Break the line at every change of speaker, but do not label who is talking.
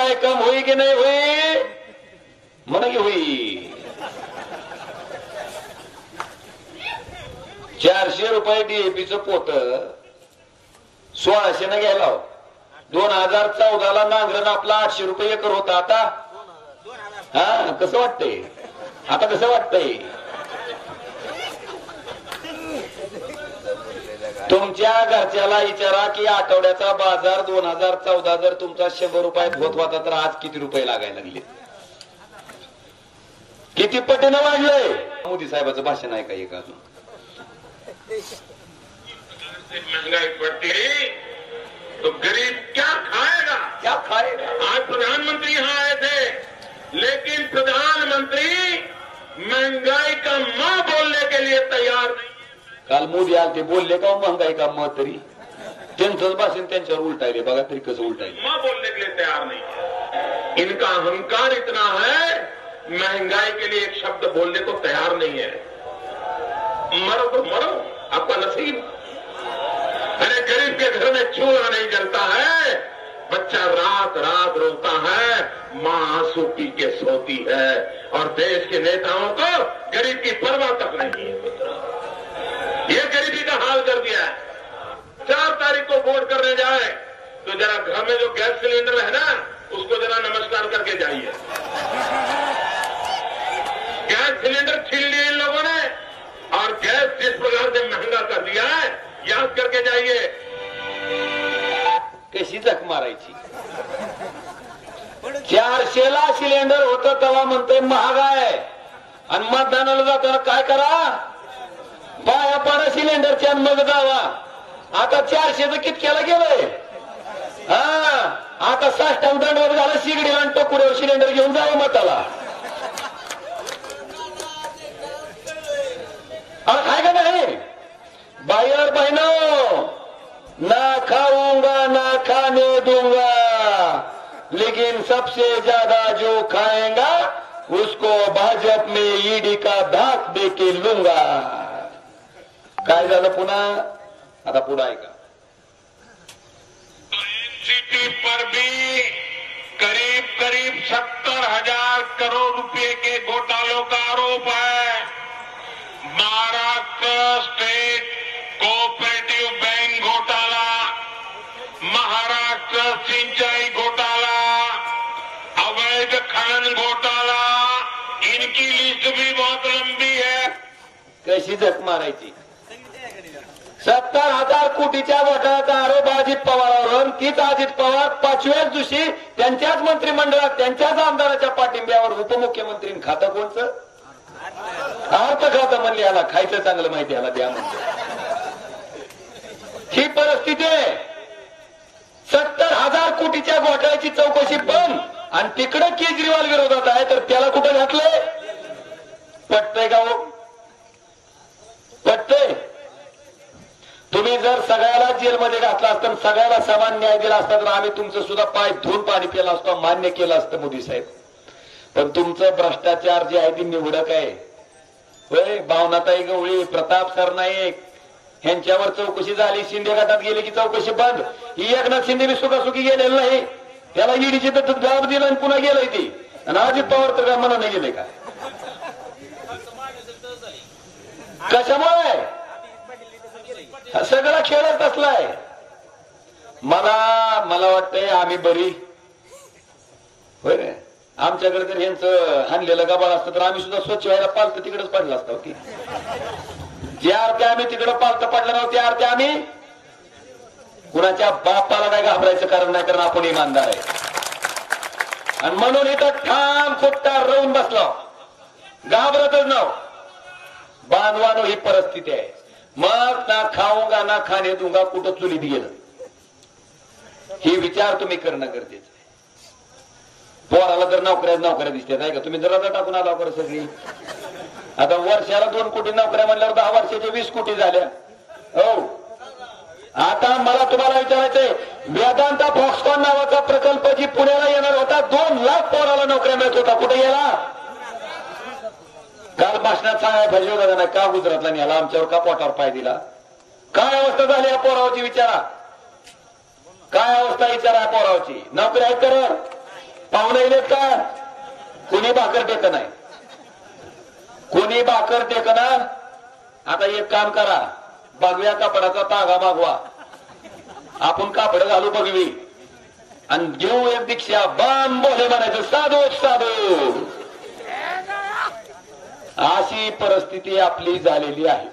महंगाई कम हुई की नहीं हुई? म्हणा की हुई. 400 रुपये डीएपीचं पोत 1600 न घ्यायला. 2014ला नांगरण आपला 800 रुपये एकर होता. आता हा कसं वाटतंय? आता कसं वाटतंय? तुमच्या घरच्याला विचारा की आठवड्याचा बाजार 2014 जर तुमचा 100 रुपयात होत होता तर आज किती रुपये लागायला लागले? किती पटीनं वाढलंय? मोदी साहेबांचं भाषण आहे का एक अजून?
महंगाई बढ़ती है तो गरीब क्या खाएगा?
क्या खाएगा?
आज प्रधानमंत्री यहाँ आए थे, लेकिन प्रधानमंत्री महंगाई का मां बोलने के लिए तैयार नहीं.
काल मोदी आले ते बोलले का महंगाई का मत? तरी त्यांचं भाषण त्यांच्यावर उलटायले. बघा तरी कसं उलटायले.
मां बोलने के लिए तैयार नहीं है. इनका अहंकार इतना है, महंगाई के लिए एक शब्द बोलने को तैयार नहीं है. मरो तो मरो, आपका नसीब. अरे गरीब के घर में चूल्हा नहीं जलता है, बच्चा रात रात रोता है, माँ आंसू पी के सोती है, और देश के नेताओं को गरीब की परवाह तक नहीं है. ये गरीबी का हाल कर दिया है. 4 तारीख को वोट करने जाए तो जरा घर में जो गैस सिलेंडर है ना, उसको जरा नमस्कार करके जाइए. गैस सिलेंडर छीन लिए इन लोगों ने, और गैस जिस प्रकार से महंगा कर दिया है, याद करके जाइए.
कशी जख मारायची. 400ला सिलेंडर होतं तेव्हा म्हणतोय महाग आहे, आणि मतदानाला जाताना काय करा? पाया पाडा सिलेंडरच्या मग जावा. आता 400चं कितक्याला गेलंय? हा आता साष्टांग दंडवत झालं. शिगडीला आणि टोकुड्यावर सिलेंडर घेऊन जावं मताला. और खाएगा नहीं? भाई और बहनों, ना खाऊंगा ना खाने दूंगा, लेकिन सबसे ज्यादा जो खाएगा उसको भाजप में ईडी का धाक दे के लूंगा. काय झालं पुन्हा? आता पुढे ऐका.
एनसीटी पर भी करीब 70,000 करोड़ रुपए के घोटालों का आरोप है. महाराष्ट्र स्टेट कोऑपरेटिव बैंक घोटाला, महाराष्ट्र सिंचाई घोटाला, अवैध खनन घोटाला, इनकी लिस्ट भी बहुत लंबी है.
कशी जख मारायची. 70,000 कोटीच्या घोटाळ्याचा आरोप अजित पवारांवर. तीच अजित पवार 5व्याच दिवशी त्यांच्याच मंत्रिमंडळात त्यांच्याच आमदाराच्या पाठिंब्यावर उपमुख्यमंत्री. खातं कोणचं? अर्थ खातं म्हणले. याला खायचं चांगलं माहिती, याला द्या म्हणते. ही परिस्थिती आहे. 70,000 कोटीच्या घोटाळ्याची चौकशी बंद, आणि तिकडे केजरीवाल विरोधात आहे, तर त्याला कुठं घातलंय? पटतंय का हो? पटतंय? तुम्ही जर सगळ्याला जेलमध्ये घातला असता, सगळ्याला समान न्याय दिला असता, तर आम्ही तुमचं सुद्धा पाय धुवून पाणी पिलं असतं, मान्य केलं असतं मोदी साहेब. पण तुमचं भ्रष्टाचार जे आहे ती निवडक आहे. होय, भावनाताई गवळी, प्रताप सरनाईक यांच्यावर चौकशी झाली. शिंदे गटात गेली की चौकशी बंद. ही एकनाथ शिंदे सुखासुखी गेलेलं नाही. त्याला ईडीची जबाब दिला आणि पुन्हा गेलंय ती. आणि अजित पवार तर काय मनाने गेले का? कशामुळे? सगळा खेळच असलाय. मला वाटतंय आम्ही बरी. होय रे, आमच्याकडे जर यांचं हाणलेलं गबाळ असतं तर आम्ही सुद्धा स्वच्छ व्हायला पालतं तिकडेच पडलं असतं की. जे अर्थे आम्ही तिकडे पालतं पडलं नव्हते, ते अर्थे आम्ही कुणाच्या बापाला काय घाबरायचं कारण नाही, कारण आपण इमानदार आहे. आणि म्हणून इथं ठाम फुटतार राहून बसलो, घाबरतच नाव. बांधवानो ही परिस्थिती आहे. मग ना खाऊंगा ना खाणे दूंगा कुठं चुलीत गेलं, हे विचार तुम्ही करणं गरजेचं आहे. पोराला तर नोकऱ्या दिसतात आहे का? तुम्ही जरा टाकून आला बरं सगळी. आता वर्षाला 2 कोटी नोकऱ्या म्हणल्यावर 10 वर्षाच्या 20 कोटी झाल्या. हो, आता मला तुम्हाला विचारायचंय, वेदांता फॉक्सकॉन नावाचा प्रकल्प जी पुण्याला येणार होता, 2 लाख पोराला नोकऱ्या मिळत होता, कुठे गेला? काल भाषणात सांगायला पाहिजे होता नाही का गुजरातला न्याला, आमच्यावर का पोटावर पाय दिला? काय अवस्था झाली या पोरावची विचारा. काय अवस्था विचारा पोरावची. नोकरी आहे कर, पाहुणे येत का? कोणी भाकर टेक नाही, कोणी भाकर टेक ना. आता एक काम करा, बघव्या कापडाचा तागा मागवा, आपण कापड घालू बघवी आणि घेऊ एक दीक्षा. बाम बोले म्हणायचं, साधू साधू. अशी परिस्थिती आपली झालेली आहे.